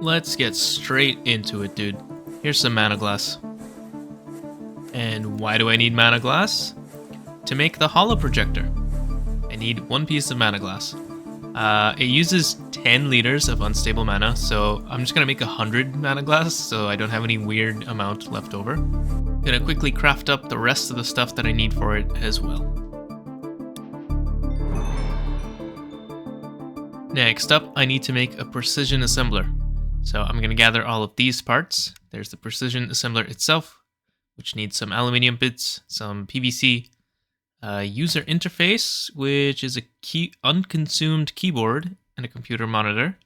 let's get straight into it, dude. Here's some mana glass. And why do I need mana glass? To make the holo projector. I need 1 piece of mana glass. It uses 10 liters of unstable mana, so I'm just gonna make 100 mana glass so I don't have any weird amount left over. Gonna quickly craft up the rest of the stuff that I need for it as well. Next up, I need to make a precision assembler. So I'm gonna gather all of these parts. There's the precision assembler itself, which needs some aluminium bits, some PVC, user interface, which is a unconsumed keyboard and a computer monitor.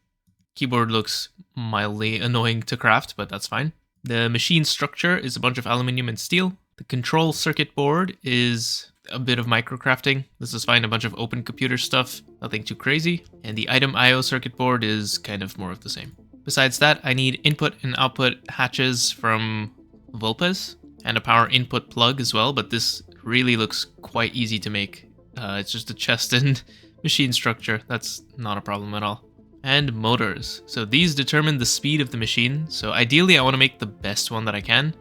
Keyboard looks mildly annoying to craft, but that's fine. The machine structure is a bunch of aluminium and steel. The control circuit board is a bit of microcrafting. This is fine, a bunch of open computer stuff, nothing too crazy. And the item IO circuit board is kind of more of the same. Besides that, I need input and output hatches from Vulpes and a power input plug as well, but this really looks quite easy to make. It's just a chest and machine structure. That's not a problem at all. And motors. So these determine the speed of the machine. So ideally I want to make the best one that I can,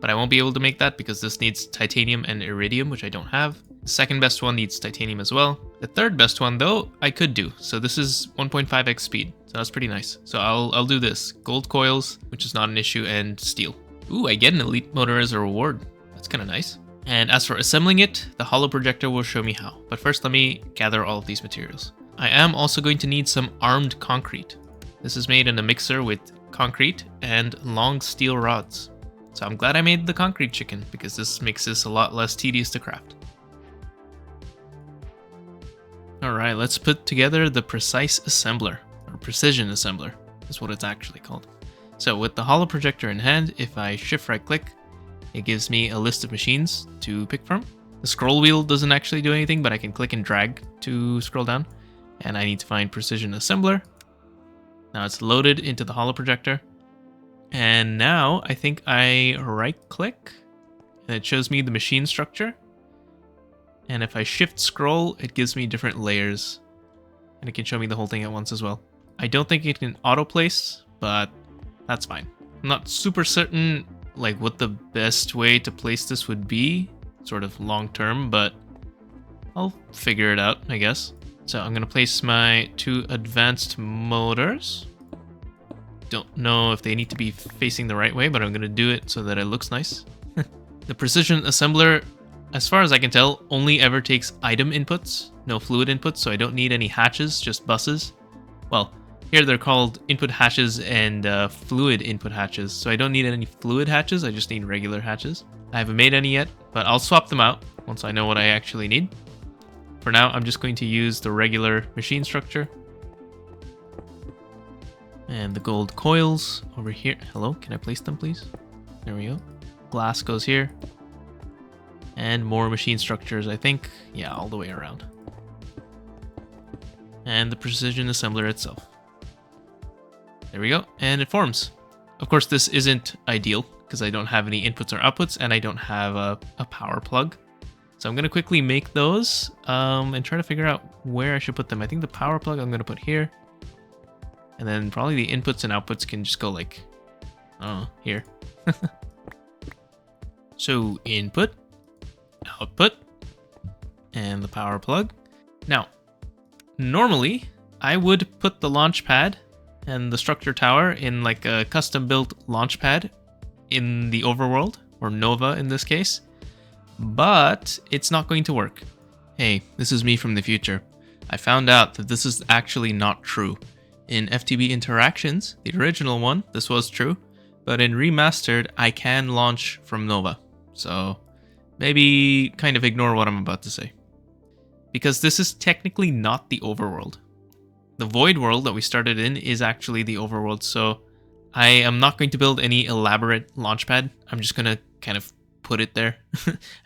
but I won't be able to make that because this needs titanium and iridium, which I don't have. The second best one needs titanium as well. The third best one though, I could do. So this is 1.5x speed. So that's pretty nice. So I'll do this. Gold coils, which is not an issue, and steel. Ooh, I get an elite motor as a reward. That's kind of nice. And as for assembling it, the holo projector will show me how. But first, let me gather all of these materials. I am also going to need some armed concrete. This is made in a mixer with concrete and long steel rods. So I'm glad I made the concrete chicken because this makes this a lot less tedious to craft. Alright, let's put together the precise assembler, or precision assembler is what it's actually called. So with the holo projector in hand, if I shift right click, it gives me a list of machines to pick from. The scroll wheel doesn't actually do anything, but I can click and drag to scroll down. And I need to find precision assembler. Now it's loaded into the holo projector. And now I think I right click and it shows me the machine structure. And if I shift scroll, it gives me different layers. And it can show me the whole thing at once as well. I don't think it can auto place, but that's fine. I'm not super certain like what the best way to place this would be, sort of long term, but I'll figure it out, I guess. So I'm gonna place my 2 advanced motors. Don't know if they need to be facing the right way, but I'm gonna do it so that it looks nice. The precision assembler, as far as I can tell, only ever takes item inputs, no fluid inputs, so I don't need any hatches, just buses. Well, here they're called input hatches and fluid input hatches, so I don't need any fluid hatches, I just need regular hatches. I haven't made any yet, but I'll swap them out once I know what I actually need. For now, I'm just going to use the regular machine structure. And the gold coils over here. Hello, can I place them, please? There we go. Glass goes here. And more machine structures, I think. Yeah, all the way around. And the precision assembler itself. There we go, and it forms. Of course, this isn't ideal because I don't have any inputs or outputs and I don't have a power plug. So I'm gonna quickly make those and try to figure out where I should put them. I think the power plug I'm gonna put here. And then probably the inputs and outputs can just go like, here. So input, output, and the power plug. Now, normally I would put the launchpad and the structure tower in like a custom built launchpad in the overworld, or Nova in this case, but it's not going to work. Hey, this is me from the future. I found out that this is actually not true. In FTB Interactions, the original one, this was true, but in Remastered, I can launch from Nova. So maybe kind of ignore what I'm about to say. Because this is technically not the overworld. The void world that we started in is actually the overworld, so I am not going to build any elaborate launchpad. I'm just going to kind of put it there.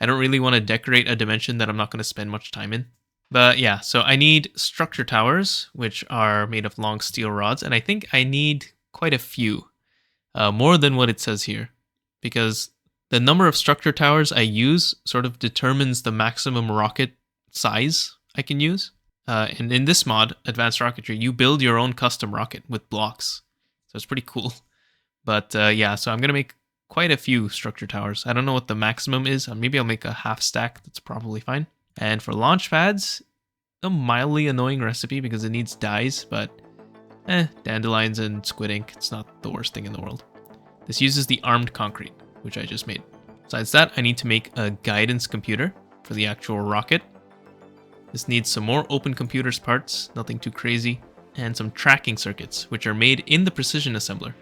I don't really want to decorate a dimension that I'm not going to spend much time in. But yeah, so I need structure towers, which are made of long steel rods, and I think I need quite a few, more than what it says here, because the number of structure towers I use sort of determines the maximum rocket size I can use. And in this mod, Advanced Rocketry, you build your own custom rocket with blocks. it's pretty cool. But yeah, so I'm going to make quite a few structure towers. I don't know what the maximum is. Maybe I'll make a half stack. That's probably fine. And for launch pads, a mildly annoying recipe because it needs dyes, but dandelions and squid ink, it's not the worst thing in the world. This uses the armed concrete, which I just made. Besides that, I need to make a guidance computer for the actual rocket. This needs some more open computers parts, nothing too crazy, and some tracking circuits, which are made in the precision assembler.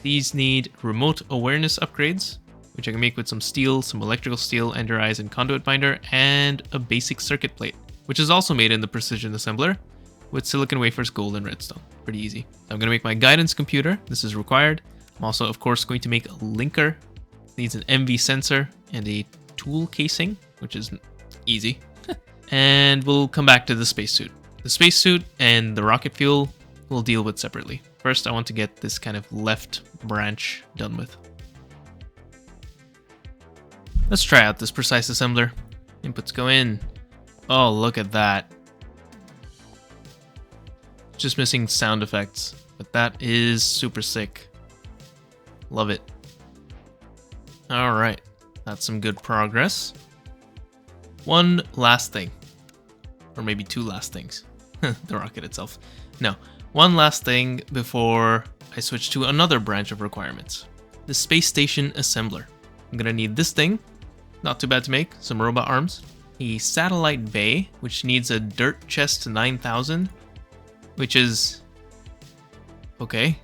These need remote awareness upgrades, which I can make with some steel, some electrical steel, ender eyes, and conduit binder, and a basic circuit plate, which is also made in the precision assembler with silicon wafers, gold, and redstone. Pretty easy. I'm going to make my guidance computer. This is required. I'm also, of course, going to make a linker. It needs an MV sensor and a tool casing, which is easy. And we'll come back to the spacesuit. The spacesuit and the rocket fuel we'll deal with separately. First, I want to get this kind of left branch done with. Let's try out this precise assembler. Inputs go in. Oh, look at that. Just missing sound effects, but that is super sick. Love it. All right, that's some good progress. One last thing, or maybe two last things. The rocket itself. No, one last thing before I switch to another branch of requirements. The space station assembler. I'm gonna need this thing, not too bad to make, some robot arms, a satellite bay, which needs a dirt chest 9000, which is okay,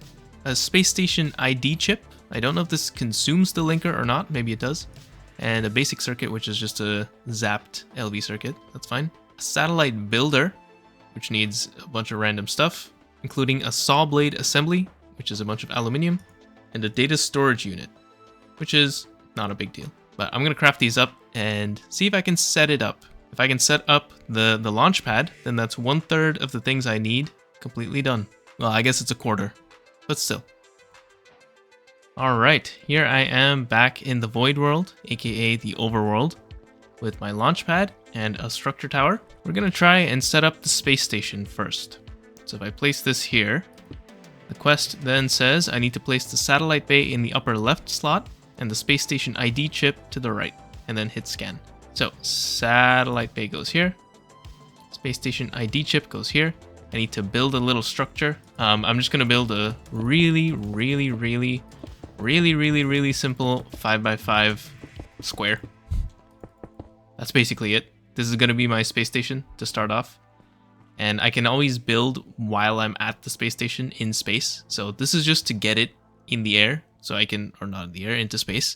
a space station ID chip. I don't know if this consumes the linker or not, maybe it does, and a basic circuit, which is just a zapped LV circuit. That's fine. A satellite builder, which needs a bunch of random stuff, including a saw blade assembly, which is a bunch of aluminium, and a data storage unit, which is not a big deal. But I'm going to craft these up and see if I can set it up. If I can set up the launch pad, then that's 1/3 of the things I need completely done. Well, I guess it's a quarter, but still. All right, here I am back in the void world, aka the overworld, with my launch pad and a structure tower. We're going to try and set up the space station first. So if I place this here, the quest then says I need to place the satellite bay in the upper left slot and the space station ID chip to the right, and then hit scan. So satellite bay goes here, space station ID chip goes here. I need to build a little structure. I'm just going to build a really simple 5x5 square. That's basically it. This is going to be my space station to start off. And I can always build while I'm at the space station in space. So this is just to get it in the air, so I can, or not in the air, into space,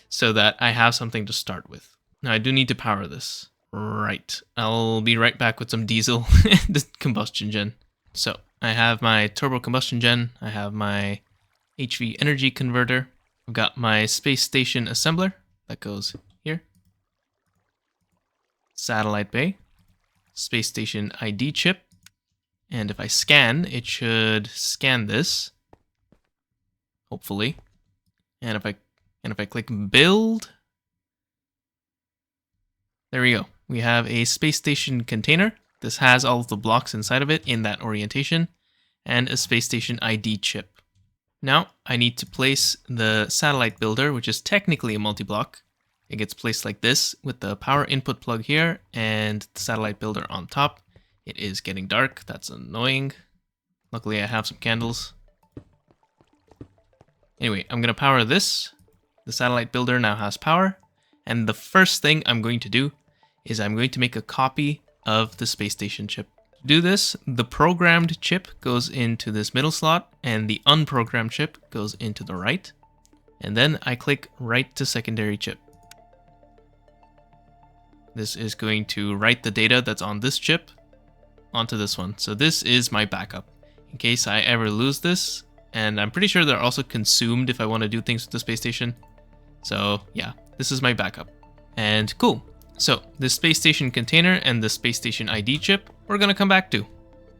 so that I have something to start with. Now I do need to power this. Right. I'll be right back with some diesel the combustion gen. So I have my turbo combustion gen. I have my HV energy converter. I've got my space station assembler that goes here. Satellite bay. Space station ID chip. And if I scan, it should scan this. Hopefully. And if I click build, there we go. We have a space station container. This has all of the blocks inside of it in that orientation, and a space station ID chip. Now I need to place the satellite builder, which is technically a multi-block. It gets placed like this with the power input plug here and the satellite builder on top. It is getting dark. That's annoying. Luckily I have some candles. Anyway, I'm going to power this. The satellite builder now has power. And the first thing I'm going to do is I'm going to make a copy of the space station chip. To do this, the programmed chip goes into this middle slot and the unprogrammed chip goes into the right. And then I click write to secondary chip. This is going to write the data that's on this chip onto this one. So this is my backup in case I ever lose this. And I'm pretty sure they're also consumed if I want to do things with the space station. So yeah, this is my backup. And cool. So the space station container and the space station ID chip, we're going to come back to.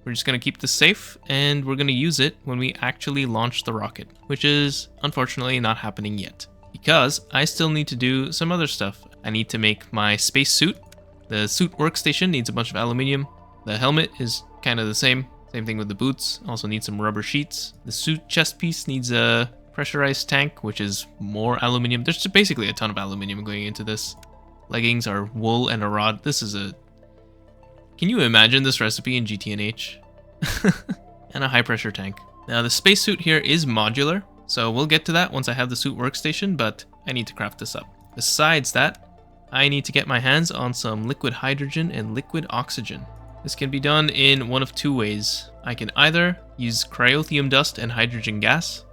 We're just going to keep this safe and we're going to use it when we actually launch the rocket, which is unfortunately not happening yet because I still need to do some other stuff. I need to make my space suit. The suit workstation needs a bunch of aluminium. The helmet is kind of the same Same thing with the boots. Also need some rubber sheets. The suit chest piece needs a pressurized tank, which is more aluminum. There's basically a ton of aluminum going into this. Leggings are wool and a rod. This is a... Can you imagine this recipe in GTNH? And a high pressure tank. Now the spacesuit here is modular, so we'll get to that once I have the suit workstation, but I need to craft this up. Besides that, I need to get my hands on some liquid hydrogen and liquid oxygen. This can be done in one of two ways. I can either use cryothium dust and hydrogen gas,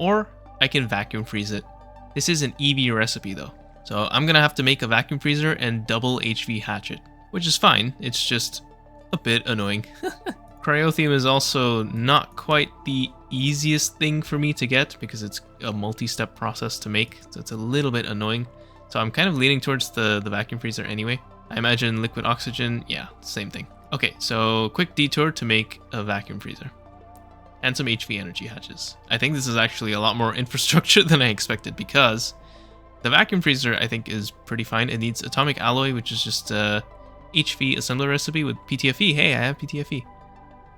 or I can vacuum freeze it. This is an EV recipe though, so I'm gonna have to make a vacuum freezer and double HV hatch it, which is fine, it's just a bit annoying. Cryothium is also not quite the easiest thing for me to get because it's a multi-step process to make, so it's a little bit annoying. So I'm kind of leaning towards the vacuum freezer anyway. I imagine liquid oxygen, yeah, same thing. Okay, so quick detour to make a vacuum freezer. And some HV energy hatches. I think this is actually a lot more infrastructure than I expected because the vacuum freezer I think is pretty fine. It needs atomic alloy, which is just a HV assembler recipe with PTFE. Hey, I have PTFE.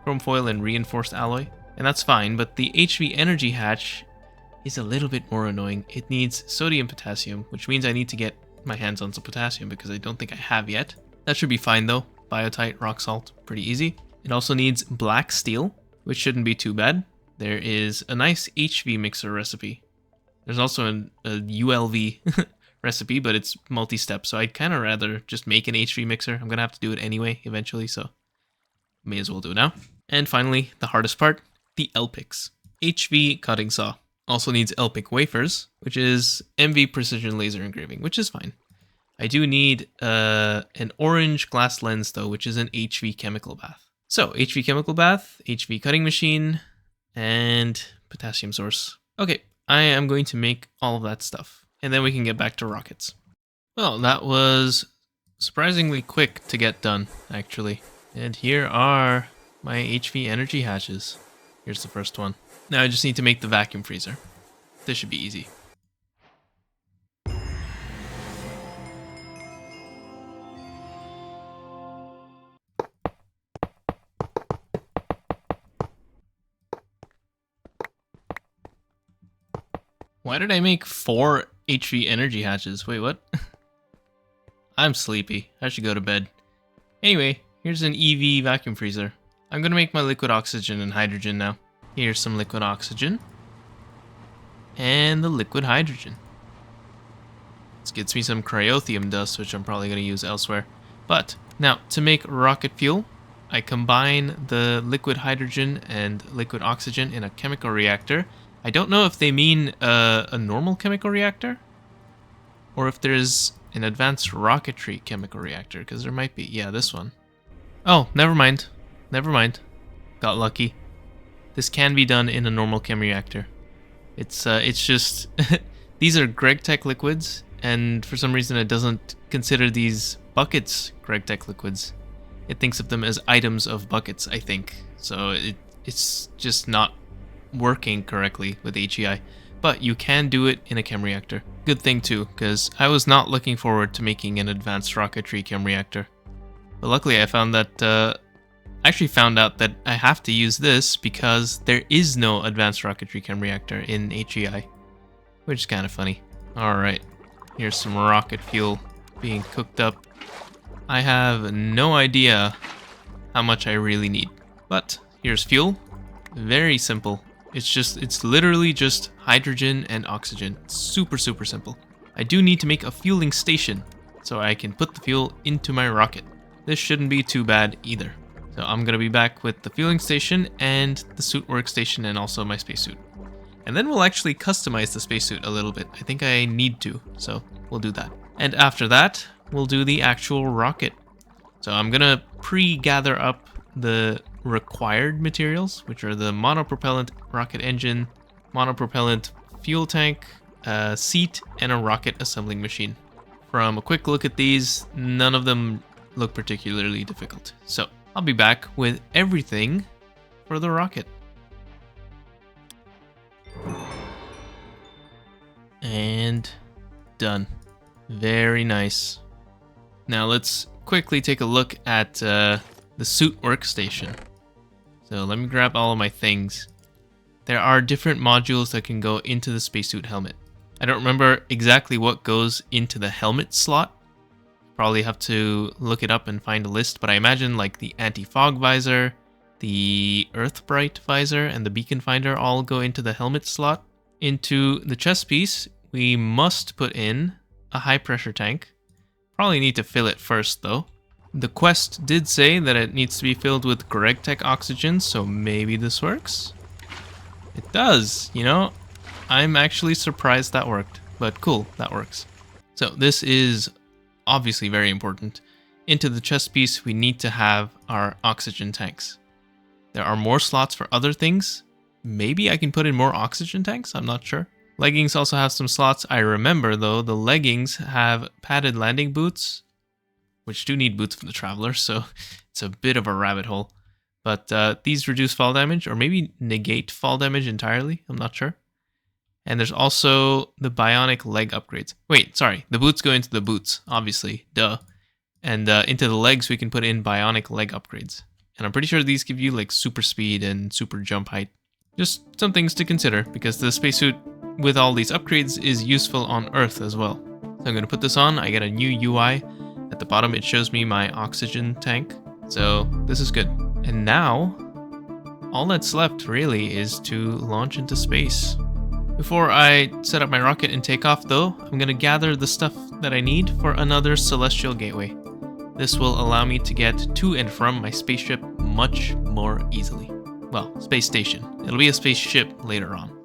Chrome foil and reinforced alloy, and that's fine, but the HV energy hatch is a little bit more annoying. It needs sodium potassium, which means I need to get my hands on some potassium because I don't think I have yet. That should be fine though. Biotite, rock salt, pretty easy. It also needs black steel, which shouldn't be too bad. There is a nice HV mixer recipe. There's also a ULV recipe, but it's multi-step, so I'd kind of rather just make an HV mixer. I'm gonna have to do it anyway eventually, so may as well do it now. And finally, the hardest part, the LPICs. HV cutting saw. Also needs LPIC wafers, which is MV precision laser engraving, which is fine. I do need an orange glass lens though, which is an HV chemical bath. So HV chemical bath, HV cutting machine, and potassium source. Okay, I am going to make all of that stuff, and then we can get back to rockets. Well, that was surprisingly quick to get done, actually. And here are my HV energy hatches. Here's the first one. Now I just need to make the vacuum freezer. This should be easy. Why did I make 4 HV energy hatches? Wait, what? I'm sleepy. I should go to bed. Anyway, here's an EV vacuum freezer. I'm gonna make my liquid oxygen and hydrogen now. Here's some liquid oxygen. And the liquid hydrogen. This gets me some cryothium dust, which I'm probably gonna use elsewhere. But, now, to make rocket fuel, I combine the liquid hydrogen and liquid oxygen in a chemical reactor. I don't know if they mean a normal chemical reactor, or if there's an advanced rocketry chemical reactor, because there might be. Yeah, this one. Oh, never mind. Never mind. Got lucky. This can be done in a normal chem reactor. It's just these are GregTech liquids, and for some reason it doesn't consider these buckets GregTech liquids. It thinks of them as items of buckets, I think. So it's just not working correctly with HEI. But you can do it in a chem reactor. Good thing too, because I was not looking forward to making an advanced rocketry chem reactor. But luckily I found that I actually found out that I have to use this because there is no advanced rocketry chem reactor in HEI, which is kind of funny. Alright, here's some rocket fuel being cooked up. I have no idea how much I really need, but here's fuel. Very simple. It's literally just hydrogen and oxygen. Super simple. I do need to make a fueling station so I can put the fuel into my rocket. This shouldn't be too bad either. So I'm gonna be back with the fueling station and the suit workstation and also my spacesuit. And then we'll actually customize the spacesuit a little bit. I think I need to, so we'll do that. And after that, we'll do the actual rocket. So I'm gonna pre-gather up the required materials, which are the monopropellant rocket engine, monopropellant fuel tank, a seat, and a rocket assembling machine. From a quick look at these, none of them look particularly difficult. So I'll be back with everything for the rocket. And done. Very nice. Now let's quickly take a look at the suit workstation. So let me grab all of my things. There are different modules that can go into the spacesuit helmet. I don't remember exactly what goes into the helmet slot. Probably have to look it up and find a list, but I imagine like the anti-fog visor, the Earth Bright visor, and the beacon finder all go into the helmet slot. Into the chest piece, we must put in a high pressure tank. Probably need to fill it first though. The quest did say that it needs to be filled with GregTech oxygen, so maybe this works? It does, you know? I'm actually surprised that worked, but cool, that works. So this is obviously very important. Into the chest piece, we need to have our oxygen tanks. There are more slots for other things. Maybe I can put in more oxygen tanks, I'm not sure. Leggings also have some slots. I remember though, the leggings have padded landing boots, which do need boots for the traveler, so it's a bit of a rabbit hole. But these reduce fall damage, or maybe negate fall damage entirely, I'm not sure. And there's also the bionic leg upgrades. Wait, sorry, the boots go into the boots, obviously, duh. And into the legs we can put in bionic leg upgrades. And I'm pretty sure these give you like super speed and super jump height. Just some things to consider, because the spacesuit with all these upgrades is useful on Earth as well. So I'm going to put this on, I get a new UI. At the bottom it shows me my oxygen tank, so this is good. And now, all that's left really is to launch into space. Before I set up my rocket and take off though, I'm going to gather the stuff that I need for another celestial gateway. This will allow me to get to and from my spaceship much more easily. Well, space station. It'll be a spaceship later on.